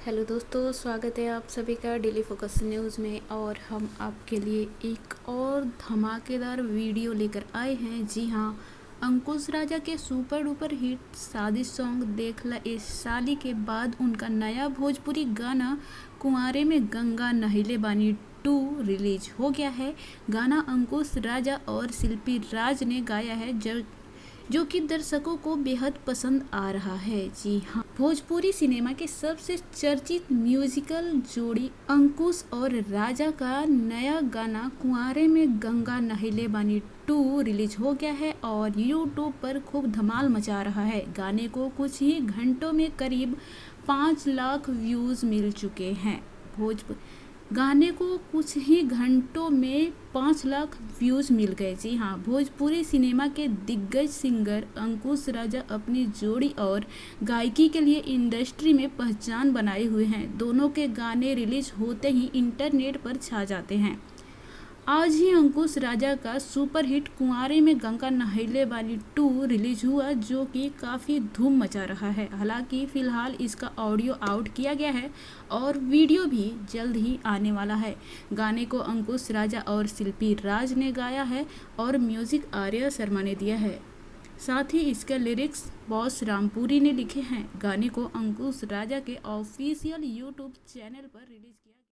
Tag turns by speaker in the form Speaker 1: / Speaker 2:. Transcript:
Speaker 1: Hello दोस्तों, स्वागत है आप सभी का डेली फोकस न्यूज़ में। और हम आपके लिए एक और धमाकेदार वीडियो लेकर आए हैं। जी हाँ, अंकुश राजा के सुपर डुपर हिट शादी सॉन्ग देखला इस साली के बाद उनका नया भोजपुरी गाना कुंवारे में गंगा नहिले बानी 2 रिलीज हो गया है। गाना अंकुश राजा और शिल्पी राज ने गाया है, जो कि दर्शकों को बेहद पसंद आ रहा है। जी हाँ, भोजपुरी सिनेमा के सबसे चर्चित म्यूजिकल जोड़ी अंकुश और राजा का नया गाना कुंवारे में गंगा नहिले बानी 2 रिलीज हो गया है और यूट्यूब पर खूब धमाल मचा रहा है। गाने को कुछ ही घंटों में करीब 5 लाख व्यूज मिल चुके हैं। गाने को कुछ ही घंटों में 5 लाख व्यूज मिल गए। जी हाँ, भोजपुरी सिनेमा के दिग्गज सिंगर अंकुश राजा अपनी जोड़ी और गायकी के लिए इंडस्ट्री में पहचान बनाए हुए हैं। दोनों के गाने रिलीज होते ही इंटरनेट पर छा जाते हैं। आज ही अंकुश राजा का सुपर हिट कुंवारे में गंगा नहिले बानी 2 रिलीज हुआ, जो कि काफ़ी धूम मचा रहा है। हालांकि फ़िलहाल इसका ऑडियो आउट किया गया है और वीडियो भी जल्द ही आने वाला है। गाने को अंकुश राजा और शिल्पी राज ने गाया है और म्यूज़िक आर्या शर्मा ने दिया है। साथ ही इसके लिरिक्स बॉस रामपुरी ने लिखे हैं। गाने को अंकुश राजा के ऑफिशियल यूट्यूब चैनल पर रिलीज किया